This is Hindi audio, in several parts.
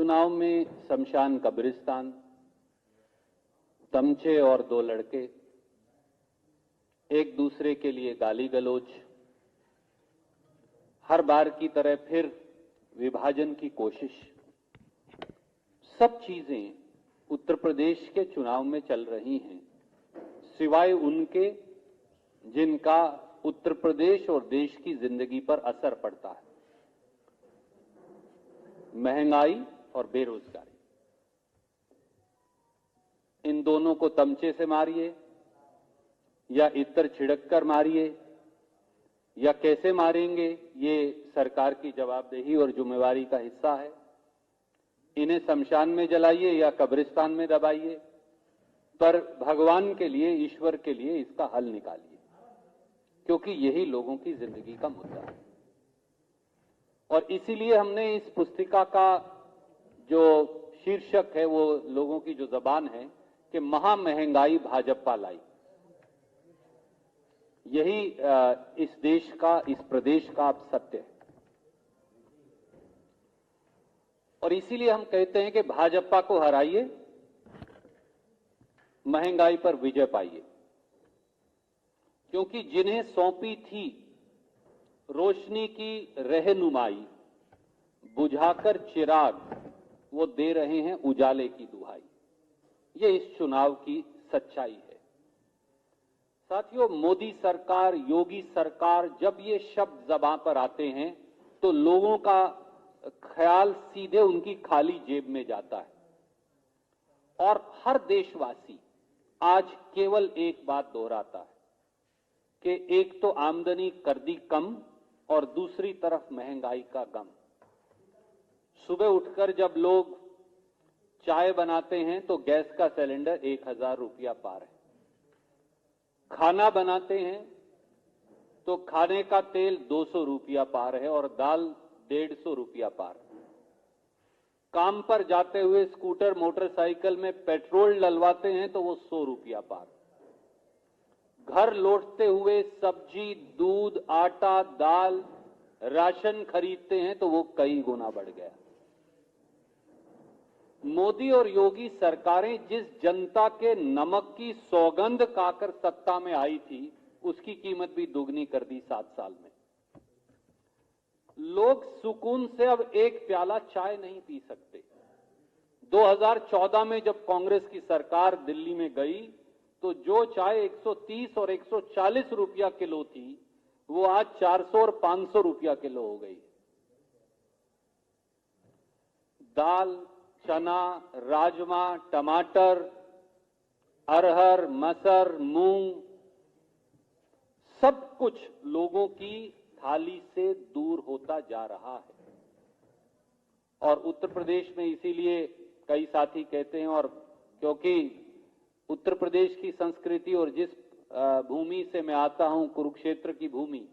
चुनाव में शमशान कब्रिस्तान, तमचे और दो लड़के, एक दूसरे के लिए गाली गलौज, हर बार की तरह फिर विभाजन की कोशिश, सब चीजें उत्तर प्रदेश के चुनाव में चल रही हैं, सिवाय उनके जिनका उत्तर प्रदेश और देश की जिंदगी पर असर पड़ता है। महंगाई और बेरोजगारी, इन दोनों को तमचे से मारिए या इत्र छिड़क कर मारिए या कैसे मारेंगे, ये सरकार की जवाबदेही और जिम्मेवारी का हिस्सा है। इन्हें शमशान में जलाइए या कब्रिस्तान में दबाइए, पर भगवान के लिए, ईश्वर के लिए इसका हल निकालिए, क्योंकि यही लोगों की जिंदगी का मुद्दा है। और इसीलिए हमने इस पुस्तिका का जो शीर्षक है, वो लोगों की जो जबान है कि महामहंगाई भाजपा लाई, यही इस देश का, इस प्रदेश का अब सत्य है। और इसीलिए हम कहते हैं कि भाजपा को हराइए, महंगाई पर विजय पाइए, क्योंकि जिन्हें सौंपी थी रोशनी की रहनुमाई, बुझाकर चिराग वो दे रहे हैं उजाले की दुहाई। ये इस चुनाव की सच्चाई है। साथियों, मोदी सरकार, योगी सरकार, जब ये शब्द ज़बान पर आते हैं तो लोगों का ख्याल सीधे उनकी खाली जेब में जाता है। और हर देशवासी आज केवल एक बात दोहराता है कि एक तो आमदनी कर दी कम और दूसरी तरफ महंगाई का गम। सुबह उठकर जब लोग चाय बनाते हैं तो गैस का सिलेंडर 1000 रुपया पार है। खाना बनाते हैं तो खाने का तेल 200 रुपया पार है और दाल 150 रुपया पार है। काम पर जाते हुए स्कूटर, मोटरसाइकिल में पेट्रोल डलवाते हैं तो वो 100 रुपया पार। घर लौटते हुए सब्जी, दूध, आटा, दाल, राशन खरीदते हैं तो वो कई गुना बढ़ गया। मोदी और योगी सरकारें जिस जनता के नमक की सौगंध खाकर सत्ता में आई थी, उसकी कीमत भी दुगनी कर दी 7 साल में। लोग सुकून से अब एक प्याला चाय नहीं पी सकते। 2014 में जब कांग्रेस की सरकार दिल्ली में गई तो जो चाय 130 और 140 रुपया किलो थी, वो आज 400 और 500 रुपया किलो हो गई। दाल, चना, राजमा, टमाटर, अरहर, मटर, मूंग, सब कुछ लोगों की थाली से दूर होता जा रहा है। और उत्तर प्रदेश में इसीलिए कई साथी कहते हैं, और क्योंकि उत्तर प्रदेश की संस्कृति और जिस भूमि से मैं आता हूं, कुरुक्षेत्र की भूमि,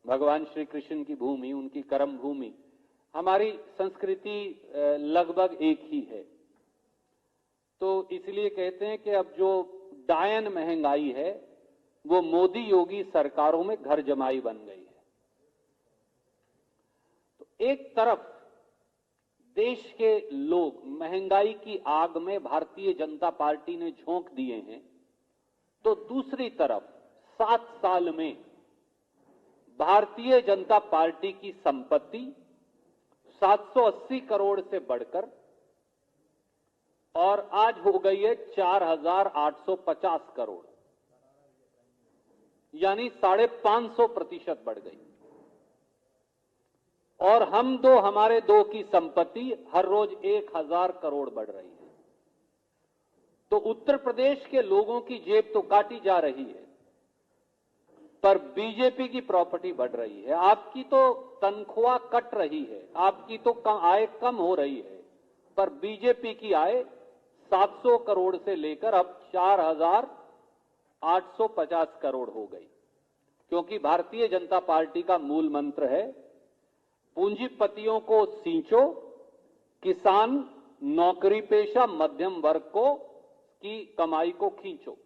भगवान श्री कृष्ण की भूमि, उनकी कर्म भूमि, हमारी संस्कृति लगभग एक ही है। तो इसलिए कहते हैं कि अब जो डायन महंगाई है वो मोदी योगी सरकारों में घर जमाई बन गई है। तो एक तरफ देश के लोग महंगाई की आग में भारतीय जनता पार्टी ने झोंक दिए हैं, तो दूसरी तरफ 7 साल में भारतीय जनता पार्टी की संपत्ति 780 करोड़ से बढ़कर और आज हो गई है 4850 करोड़, यानी 550% बढ़ गई। और हमारे दो की संपत्ति हर रोज 1000 करोड़ बढ़ रही है। तो उत्तर प्रदेश के लोगों की जेब तो काटी जा रही है, पर बीजेपी की प्रॉपर्टी बढ़ रही है। आपकी तो तनख्वाह कट रही है, आपकी तो आय कम हो रही है, पर बीजेपी की आय 700 करोड़ से लेकर अब 4850 करोड़ हो गई। क्योंकि भारतीय जनता पार्टी का मूल मंत्र है, पूंजीपतियों को सींचो, किसान, नौकरी पेशा, मध्यम वर्ग को की कमाई को खींचो।